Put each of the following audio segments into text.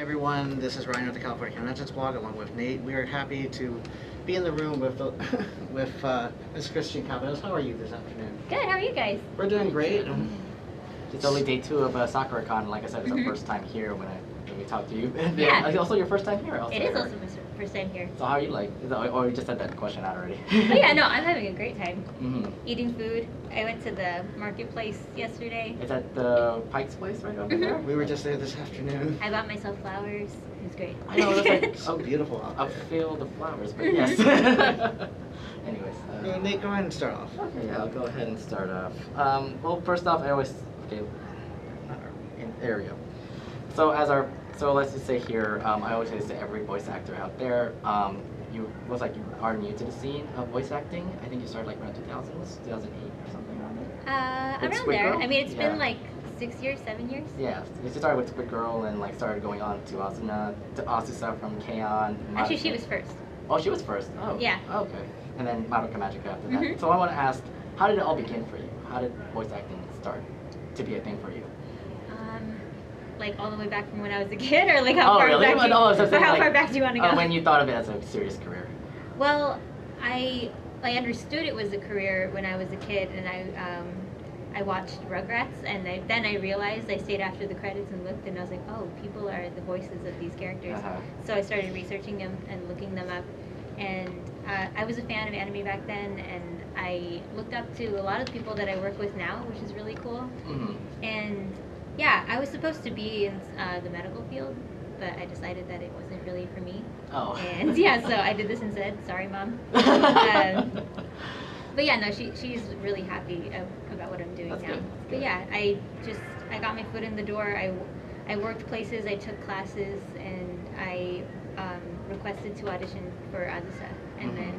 Hi everyone, this is Ryan with the California Conventions blog along with Nate. We are happy to be in the room with with Ms. Christian Cabanos. How are you this afternoon? Good, how are you guys? We're doing great. It's only day 2 of Sakura-Con. Like I said, it's our first time here when we talked to you. And Yeah. It's also your first time here. Also, It is also my first time here. So how are you like? Or you just said that question out already? Oh yeah, no, I'm having a great time. Mm-hmm. Eating food. I went to the marketplace yesterday. Is that the Pike's place right over there? We were just there this afternoon. I bought myself flowers. It was great. I know, it was like So beautiful out a there. field of flowers, but yes. Anyways. Nate, go ahead and start off. Okay, yeah, I'll go ahead and start off. Well, first off, I always there we go. So let's just say here, I always say this to every voice actor out there. You are new to the scene of voice acting. I think you started like around 2000s, 2008 or something around there. Around Squid there. Girl? I mean, it's Yeah. been like 6 years, 7 years. Yeah, you started with Squid Girl and like started going on to Asuna, to Asusa from K-On! Actually, she was first. Oh, she was first. Oh. Yeah. Oh, okay. And then Madoka Magica after that. Mhm. So I want to ask, how did it all begin for you? How did voice acting start to be a thing for you? Like all the way back from when I was a kid, or like how far really? back? Well, no, so or how like, far back do you want to go? When you thought of it as a serious career. Well, I understood it was a career when I was a kid, and I watched Rugrats, and then I realized, I stayed after the credits and looked, and I was like, oh, people are the voices of these characters. So I started researching them and looking them up, and I was a fan of anime back then, and I looked up to a lot of the people that I work with now, which is really cool. Mm-hmm. And yeah, I was supposed to be in the medical field, but I decided that it wasn't really for me. Oh. And yeah, so I did this instead. Sorry, Mom. But yeah, no, she's really happy about what I'm doing That's now. good. But yeah, I got my foot in the door. I worked places, I took classes, and I requested to audition for Azusa, and then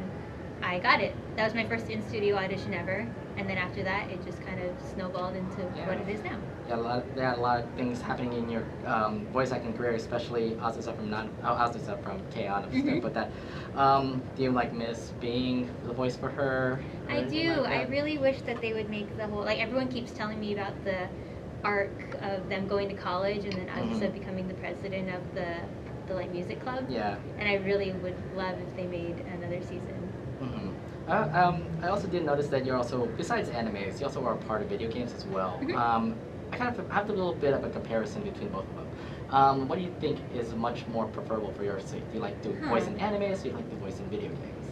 I got it. That was my first in-studio audition ever, and then after that, it just kind of snowballed into what it is now. Yeah, there are a lot of things happening in your voice acting career, especially Azusa from K-On! But that, do you like miss being the voice for her? I do. I really wish that they would make the whole, like everyone keeps telling me about the arc of them going to college and then Azusa becoming the president of the like music club. Yeah. And I really would love if they made another season. I also did notice that you're also, besides animes, you also are a part of video games as well. I kind of have a little bit of a comparison between both of them. What do you think is much more preferable for your sake? Do you like to voice in animes, or do you like to voice in video games?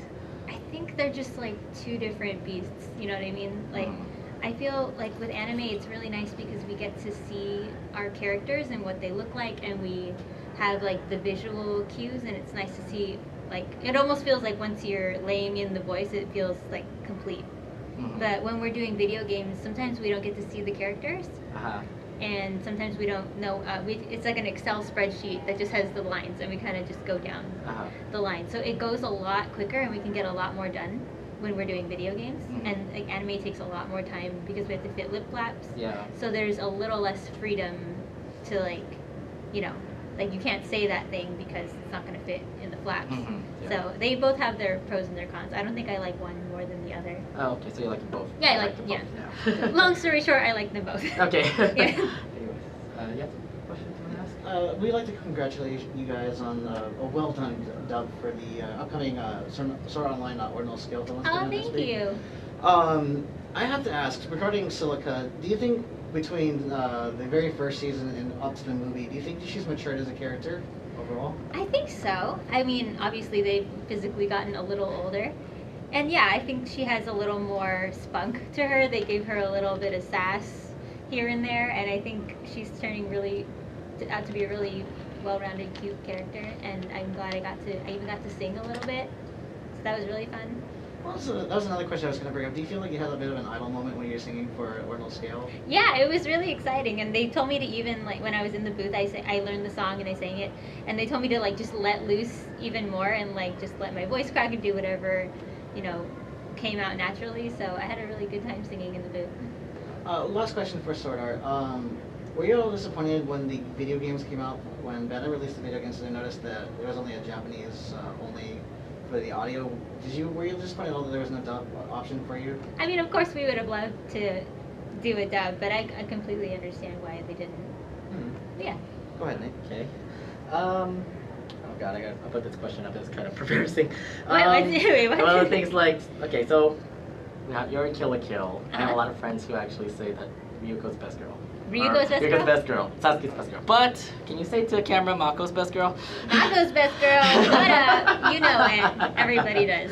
I think they're just like two different beasts, you know what I mean? Like, I feel like with anime it's really nice because we get to see our characters and what they look like, and we have like the visual cues, and it's nice to see, like, it almost feels like once you're laying in the voice, it feels like complete. But when we're doing video games, sometimes we don't get to see the characters, and sometimes we don't know. It's like an Excel spreadsheet that just has the lines, and we kind of just go down the line. So it goes a lot quicker, and we can get a lot more done when we're doing video games. And like, anime takes a lot more time because we have to fit lip flaps. Yeah. So there's a little less freedom to, like, you know, like you can't say that thing because it's not going to fit in the flaps. So they both have their pros and their cons. I don't think I like one more than the other. Oh, okay, so you like them both. Yeah, I like them yeah. both. Long story short, I like them both. Okay. Yeah. Anyways, you have questions you want to ask? We'd like to congratulate you guys on a well-done dub for the upcoming Sword Online Ordinal Scale film. Oh, thank you. I have to ask, regarding Silica, do you think between the very first season and up to the movie, do you think she's matured as a character overall? I think so. I mean, obviously they've physically gotten a little older. And yeah, I think she has a little more spunk to her. They gave her a little bit of sass here and there, and I think she's turning out to be a really well-rounded, cute character, and I'm glad I even got to sing a little bit. So that was really fun. Well, that was another question I was going to bring up. Do you feel like you had a bit of an idol moment when you were singing for Ordinal Scale? Yeah, it was really exciting, and they told me to even, like, when I was in the booth, I learned the song and I sang it, and they told me to, like, just let loose even more and, like, just let my voice crack and do whatever, you know, came out naturally. So I had a really good time singing in the booth. Last question for Sword Art. Were you a little disappointed when the video games came out? When Banner released the video games, and I noticed that there was only a Japanese only for the audio. Were you disappointed that there was no dub option for you? I mean, of course we would have loved to do a dub, but I completely understand why they didn't. Yeah. Go ahead, Nate. Okay. Oh god, I put this question up. It's kind of embarrassing. Wait, what? One of the things like, okay, so you're in Kill la Kill. I have Uh-huh. a lot of friends who actually say that Ryuko's best girl. Ryuko's best Ryuko's girl? best girl. Sasuke's best girl. But can you say to the camera Mako's best girl? Mako's best girl. What up? You know it. Everybody does.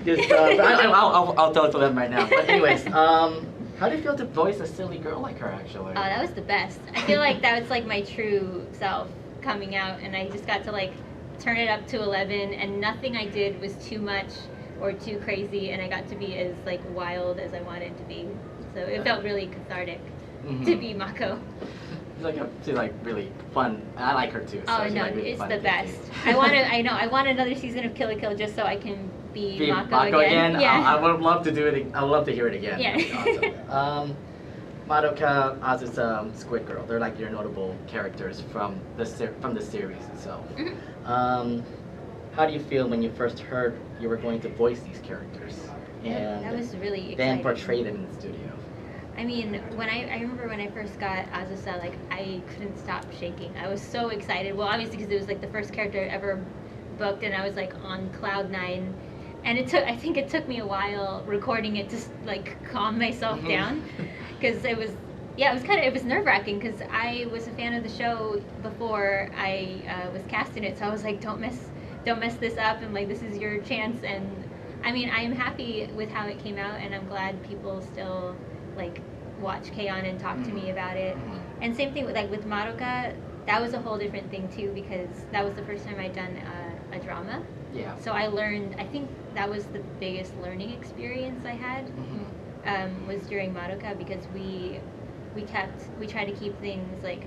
Just, I'll tell it to them right now. But anyways, how do you feel to voice a silly girl like her actually? Oh, that was the best. I feel like that was like my true self coming out, and I just got to like turn it up to 11, and nothing I did was too much or too crazy, and I got to be as like wild as I wanted to be. So it felt really cathartic to be Mako. She's like really fun. I like her too. So Oh she's, no, like, really it's fun the to get best. to. I want another season of Kill la Kill just so I can be Mako again? Yeah. I would love to do it. I would love to hear it again. Yeah. That'd be awesome. Madoka, Azusa, Squid Girl. They're like your notable characters from the series itself. Mhm. How do you feel when you first heard you were going to voice these characters and That was really exciting. then portray them in the studio? I mean, when I remember when I first got Azusa, like I couldn't stop shaking. I was so excited. Well, obviously because it was like the first character I ever booked, and I was like on cloud 9. And I think it took me a while recording it to like calm myself down, because it was nerve-wracking because I was a fan of the show before I was cast in it. So I was like, don't mess this up, and like this is your chance. And I mean, I am happy with how it came out, and I'm glad people still like watch K-On! And talk to me about it. And same thing with Madoka. That was a whole different thing too, because that was the first time I'd done a drama. Yeah. So I learned. I think that was the biggest learning experience I had. Was during Madoka, because we tried to keep things like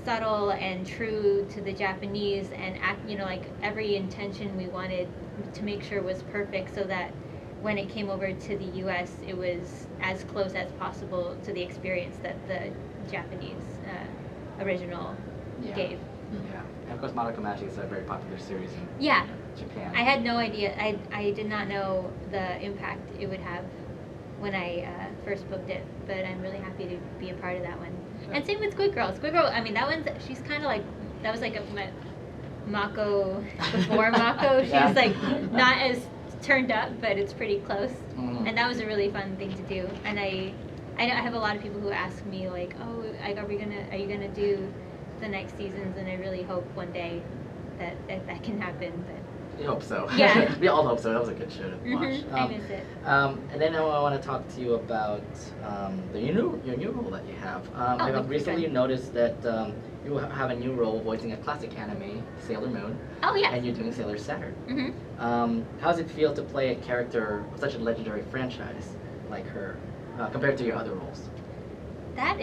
subtle and true to the Japanese, and like every intention we wanted to make sure was perfect, so that when it came over to the US it was as close as possible to the experience that the Japanese original gave. Yeah. And of course, Madoka Magic is a very popular series in Yeah. Japan. I had no idea. I did not know the impact it would have when I first booked it, but I'm really happy to be a part of that one. And same with Squid Girl. Squid Girl, I mean, that one's, she's kind of like, that was like my Mako before Mako. She's Yeah. like not as turned up, but it's pretty close. Mhm. And that was a really fun thing to do. And I know I have a lot of people who ask me like, oh, are you gonna do the next seasons? And I really hope one day that can happen. But We hope so. Yeah. We all hope so. That was a good show to watch. I miss it. And then I want to talk to you about your new role that you have. I've okay, recently good. noticed that you have a new role voicing a classic anime, Sailor Moon. Oh yes. And you're doing Sailor Saturn. Mhm. How does it feel to play a character of such a legendary franchise like her, compared to your other roles? That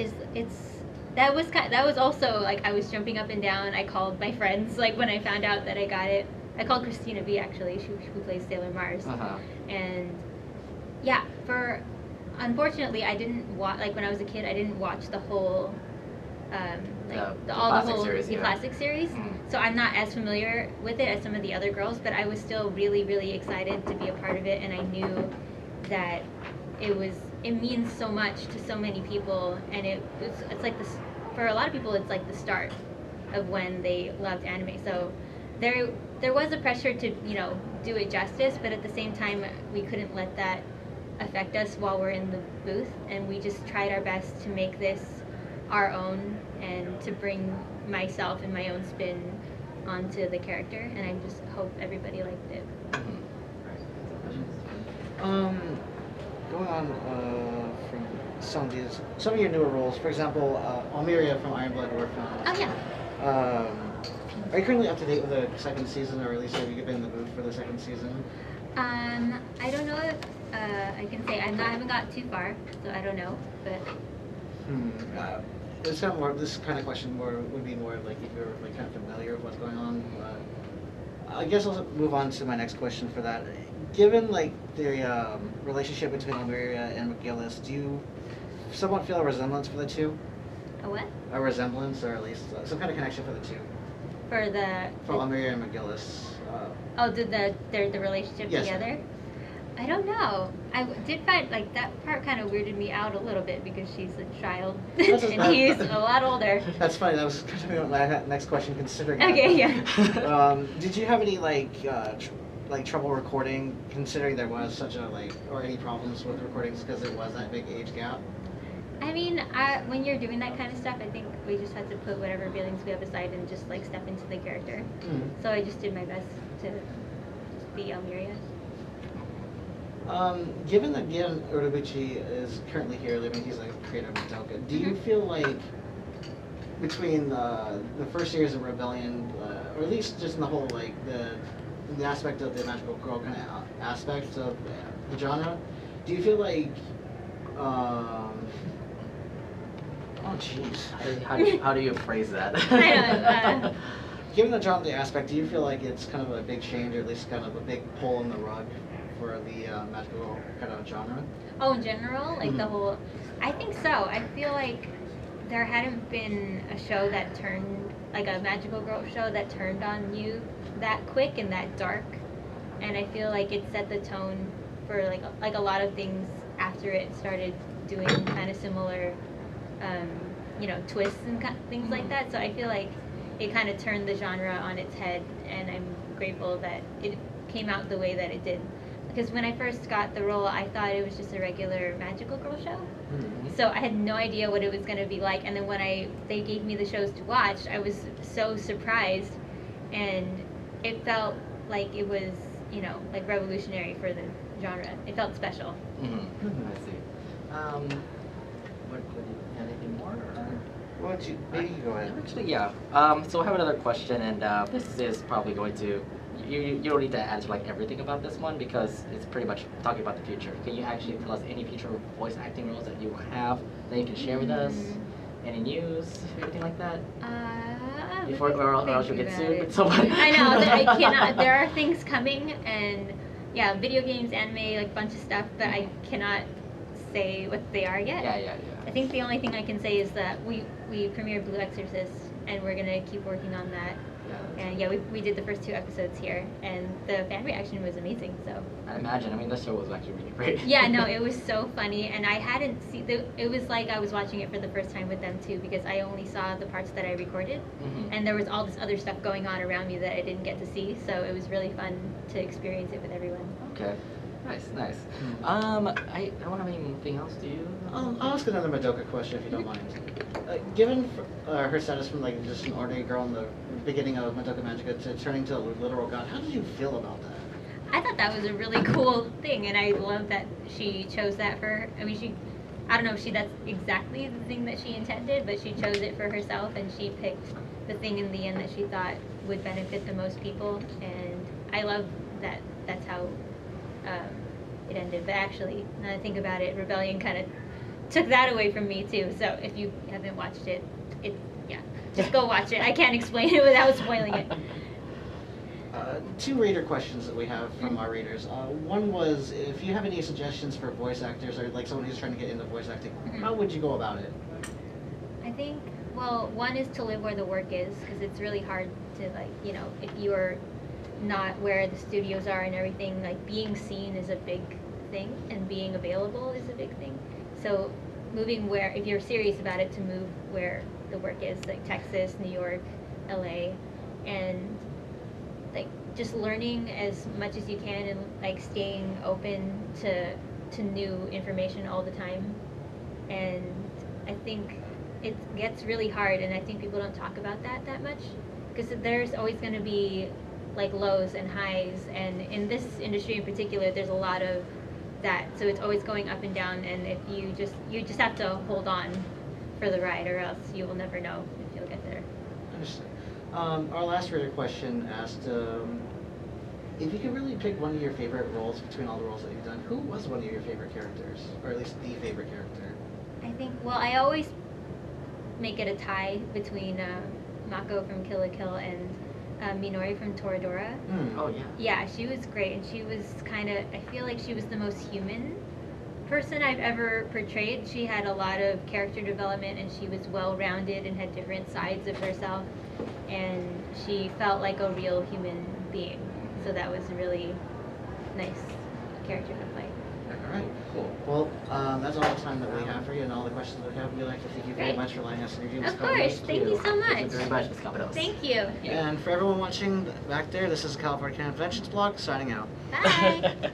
was also like I was jumping up and down. I called my friends like when I found out that I got it. I called Christina B actually, who plays Sailor Mars. And yeah, unfortunately I didn't watch, like when I was a kid I didn't watch the whole the classic series. So I'm not as familiar with it as some of the other girls, but I was still really, really excited to be a part of it, and I knew that it means so much to so many people, and it's like this, for a lot of people it's like the start of when they loved anime. So there was a pressure to do it justice, but at the same time we couldn't let that affect us while we're in the booth, and we just tried our best to make this our own and to bring myself and my own spin onto the character, and I just hope everybody liked it. Going on from some of your newer roles, for example, Almeria from Iron Blood Orphan. Oh yeah. Are you currently up to date with the second season, or at least have you been in the booth for the second season? I don't know if I can say I haven't got too far, so I don't know, but. This kind of question would be more like if you're like kind of familiar with what's going on. I guess I'll move on to my next question for that. Given like the relationship between Almeria and McGillis, do you somewhat feel a resemblance for the two? A what? A resemblance, or at least some kind of connection for the two. For Almeria and McGillis. the relationship yes, together. I don't know. Did find like that part kind of weirded me out a little bit because she's a child and he's a lot older. That's funny. That was going to be my next question. Considering. Okay, that. yeah. Did you have any like trouble recording, considering there was such a or any problems with recordings because there was that big age gap? I mean, when you're doing that kind of stuff, I think we just had to put whatever feelings we have aside and just like step into the character. Mm-hmm. So I just did my best to just be Almiria. Given that Gian Urobuchi is currently here, he's a creator of Madoka, do you feel like between the first years of Rebellion, or at least just in the whole the aspect of the magical girl kind of aspect of the genre, do you feel like oh jeez. How do you phrase that? I don't. Given the genre aspect, do you feel like it's kind of a big change, or at least kind of a big pull in the rug for the magical kind of genre? Oh, in general, like the Mhm. whole. I think so. I feel like there hadn't been a show that turned like a magical girl show that turned on you that quick and that dark, and I feel like it set the tone for like a lot of things after it started doing kind of similar, twists and things like that. So I feel like it kind of turned the genre on its head, and I'm grateful that it came out the way that it did. Because when I first got the role, I thought it was just a regular magical girl show. Mm-hmm. So I had no idea what it was going to be like. And then when they gave me the shows to watch, I was so surprised, and it felt like it was, like revolutionary for the genre. It felt special. Mm-hmm. I see. Anything more? Why don't you maybe you go ahead? Actually, yeah. So I have another question, and this is probably going to. You don't need to answer like everything about this one because it's pretty much talking about the future. Can you actually tell us any future voice acting roles that you have that you can share with us? Any news, anything like that? Before, or else you'll get sued with somebody. I know, I cannot. There are things coming, and yeah, video games, anime, like bunch of stuff, but I cannot say what they are yet. Yeah. I think the only thing I can say is that we premiered Blue Exorcist, and we're gonna keep working on that. And yeah, we did the first 2 episodes here, and the fan reaction was amazing. So I imagine. I mean, this show was actually really great. yeah, no, it was so funny, and I hadn't seen. It was like I was watching it for the first time with them too, because I only saw the parts that I recorded, and there was all this other stuff going on around me that I didn't get to see. So it was really fun to experience it with everyone. Okay. Nice. I don't have anything else. Do you? I'll ask another Madoka question if you don't mind. Given her status from just an ordinary girl in the beginning of Madoka Magica to turning to a literal god, how did you feel about that? I thought that was a really cool thing, and I love that she chose that for her. I mean, I don't know if that's exactly the thing that she intended, but she chose it for herself, and she picked the thing in the end that she thought would benefit the most people, and I love that that's how it ended. But actually, now that I think about it, Rebellion kind of took that away from me too. So if you haven't watched it, just go watch it. I can't explain it without spoiling it. 2 reader questions that we have from our readers. One was, if you have any suggestions for voice actors or someone who's trying to get into voice acting, how would you go about it? I think, well, one is to live where the work is, because it's really hard to if you're not where the studios are and everything, being seen is a big thing, and being available is a big thing. So moving where, if you're serious about it, to move where the work is, like Texas, New York, LA, and just learning as much as you can, and staying open to new information all the time. And I think it gets really hard, and I think people don't talk about that much, because there's always going to be lows and highs, and in this industry in particular there's a lot of that, so it's always going up and down, and if you just have to hold on for the ride, or else you will never know if you'll get there. Understood. Our last reader question asked, if you could really pick one of your favorite roles between all the roles that you've done, who was one of your favorite characters, or at least the favorite character? I think, well, I always make it a tie between Mako from Kill la Kill and Minori from Toradora. Oh yeah. Yeah, she was great, and she was I feel like she was the most human person I've ever portrayed. She had a lot of character development, and she was well-rounded and had different sides of herself, and she felt like a real human being. So that was really nice character to play. All right, cool. Well, that's all the time that we have for you and all the questions that we have. We'd like to thank you very Great. much for letting us interview Ms. Of course, Cabanos. thank you so much. Thank you very much, Ms. Cabanos. Thank you. And for everyone watching back there, this is the California Conventions blog signing out. Bye.